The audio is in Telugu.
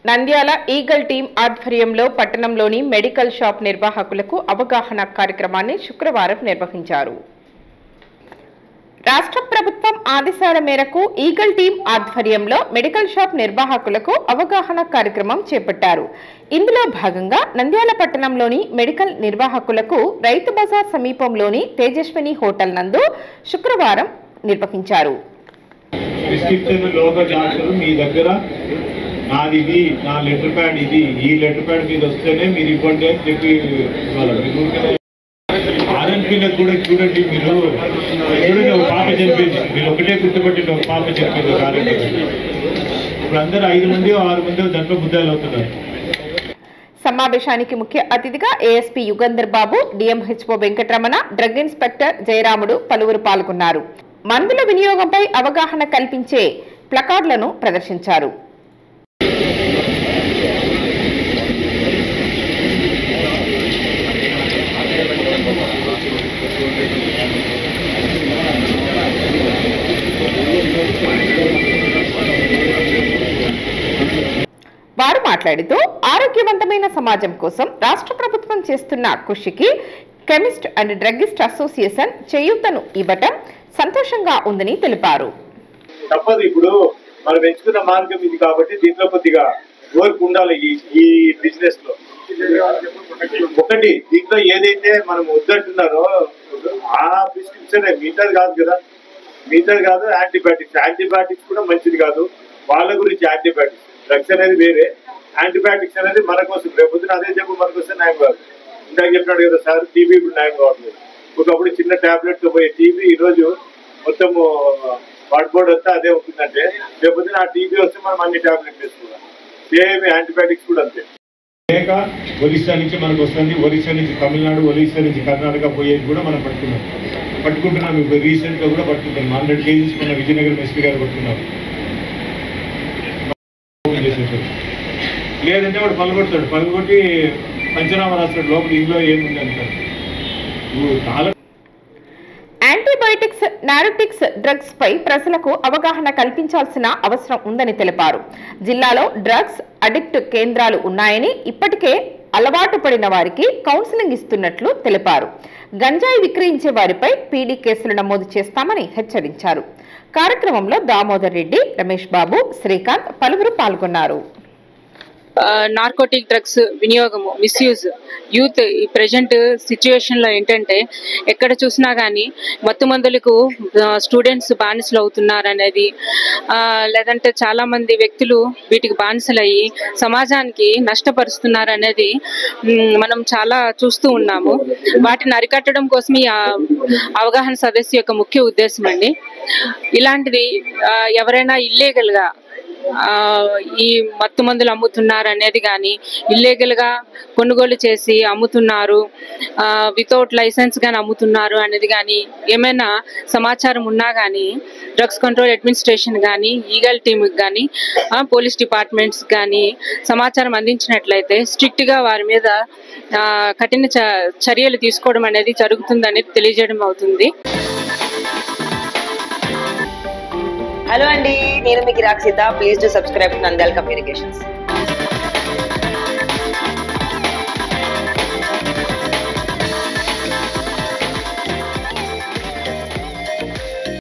నంద్యాల ఈగల్ టీం ఆధ్వర్యంలో పట్టణంలోని మెడికల్ షాప్ నిర్వాహకులకు అవగాహన కార్యక్రమాన్ని శుక్రవారం నిర్వహించారు. రాష్ట్ర ప్రభుత్వం ఆదేశాల మేరకు ఈగల్ టీం ఆధ్వర్యంలో మెడికల్ షాప్ నిర్వాహకులకు అవగాహన కార్యక్రమం చేపట్టారు. ఇందులో భాగంగా నంద్యాల పట్టణంలోని మెడికల్ నిర్వాహకులకు రైతు బజార్ సమీపంలోని తేజస్విని హోటల్ నందు శుక్రవారం నిర్వహించారు. నాది నా లెటర్ ప్యాడ్ ఇది, ఈ లెటర్ ప్యాడ్ మీద వస్తేనే మీరు ఇవ్వండి అని చెప్పి ఆర్ఎన్పీలకు కూడా చూడండి. మీరు చూడండి, ఒక పాప చనిపోయింది, మీరు ఒకటే గుర్తుపట్టిన ఒక పాప చనిపోయింది ఆర్ఎన్పీ. ఇప్పుడు అందరూ 5 మంది 6 మంది దాంట్లో ముద్దాలు అవుతున్నారు. సమావేశానికి ముఖ్య అతిథిగా ASP Yugandhar Babu, DMHO Venkataramana, drug inspector Jayaramudu పలువురు పాల్గొన్నారు. మందుల వినియోగంపై అవగాహన కల్పించే ప్లకార్డులను ప్రదర్శించారు. వారు మాట్లాడుతూ ఆరోగ్యవంతమైన సమాజం కోసం రాష్ట్ర ప్రభుత్వం చేస్తున్న కృషికి కెమిస్ట్ అండ్ డ్రగ్గిస్ట్ అసోసియేషన్ చేయూతను ఇవ్వటం సంతోషంగా ఉందని తెలిపారు. తప్పదు, ఇప్పుడు మనం ఎంచుకున్న మార్గం ఇది కాబట్టి దీంట్లో కొద్దిగా ఓర్పు ఉండాలి. ఈ బిజినెస్ లో ఒకటి, దీంట్లో ఏదైతే మనం వద్దంటున్నారో ఆ ప్రిస్క్రిప్షన్ మిగతాది కాదు కదా, మిగతాది కాదు. యాంటీబయాటిక్స్ కూడా మంచిది కాదు. వాళ్ళ గురించి యాంటీబయాటిక్స్, డ్రగ్స్ అనేది వేరే, యాంటీబయాటిక్స్ అనేది మన కోసం. రేపొద్దున అదే చెప్పు మన కోసం న్యాయం కాదు. ఇందాక చెప్పినాడు కదా సార్, టీబీ ఇప్పుడు న్యాయం కావట్లేదు. ఒకప్పుడు చిన్న టాబ్లెట్ తో పోయే టీబీ ఈరోజు మొత్తం వాడ్బోర్డ్ అంతా అదే ఉంటుందంటే రేపొద్దున ఆ టీబీ వస్తే మనం అన్ని టాబ్లెట్ వేసుకున్నాం. సేమ్ యాంటీబయాటిక్స్ కూడా అంతే. లేక ఒరిస్సా నుంచి మనకు వస్తుంది, ఒరిస్సా నుంచి తమిళనాడు, ఒరిస్సా నుంచి కర్ణాటక పోయేది కూడా మనం పట్టుకుంటున్నాం. ఇప్పుడు రీసెంట్ గా కూడా పట్టుకుంటాం. 100 kgs మన విజయనగరం ఎస్పీ గారు పట్టుకున్నారు. లేదంటే వాడు పలుగొట్టి పంచనామా రాస్తాడు, లోపల ఇంట్లో ఏముంది అంటారు. యాంటీబయాటిక్స్, నార్కోటిక్స్ డ్రగ్స్ పై ప్రజలకు అవగాహన కల్పించాల్సిన అవసరం ఉందని తెలిపారు. జిల్లాలో డ్రగ్స్ అడిక్ట్ కేంద్రాలు ఉన్నాయని, ఇప్పటికే అలవాటు పడిన వారికి కౌన్సిలింగ్ ఇస్తున్నట్లు తెలిపారు. గంజాయి విక్రయించే వారిపై పీడీ కేసులు నమోదు చేస్తామని హెచ్చరించారు. కార్యక్రమంలో దామోదర్ రెడ్డి, రమేష్ బాబు, శ్రీకాంత్ పలువురు పాల్గొన్నారు. నార్కోటిక్ డ్రగ్స్ వినియోగము, మిస్యూజ్ యూత్ ఈ ప్రెజెంట్ సిచ్యువేషన్ లో ఏంటంటే ఎక్కడ చూసినా కానీ మత్తు మందులకు స్టూడెంట్స్ బానిసలు అవుతున్నారు అనేది, లేదంటే చాలా మంది వ్యక్తులు వీటికి బానిసలు అయ్యి సమాజానికి నష్టపరుస్తున్నారు అనేది మనం చాలా చూస్తూ ఉన్నాము. వాటిని అరికట్టడం కోసం ఈ అవగాహన సదస్సు యొక్క ముఖ్య ఉద్దేశం అండి. ఇలాంటిది ఎవరైనా ఇల్లీగల్ గా ఈ మత్తు మందులు అమ్ముతున్నారు అనేది కానీ, ఇల్లీగల్ గా కొనుగోలు చేసి అమ్ముతున్నారు, వితౌట్ లైసెన్స్ గాని అమ్ముతున్నారు అనేది కానీ ఏమైనా సమాచారం ఉన్నా కానీ డ్రగ్స్ కంట్రోల్ అడ్మినిస్ట్రేషన్ కానీ, ఈగల్ టీమ్కి కానీ, పోలీస్ డిపార్ట్మెంట్స్ కానీ సమాచారం అందించినట్లయితే స్ట్రిక్ట్ గా వారి మీద కఠిన చర్యలు తీసుకోవడం అనేది జరుగుతుందనేది తెలియజేయడం అవుతుంది. హలో అండి, నేను మీ కిరాక్ Seetha. Please do subscribe to Nandyala communications.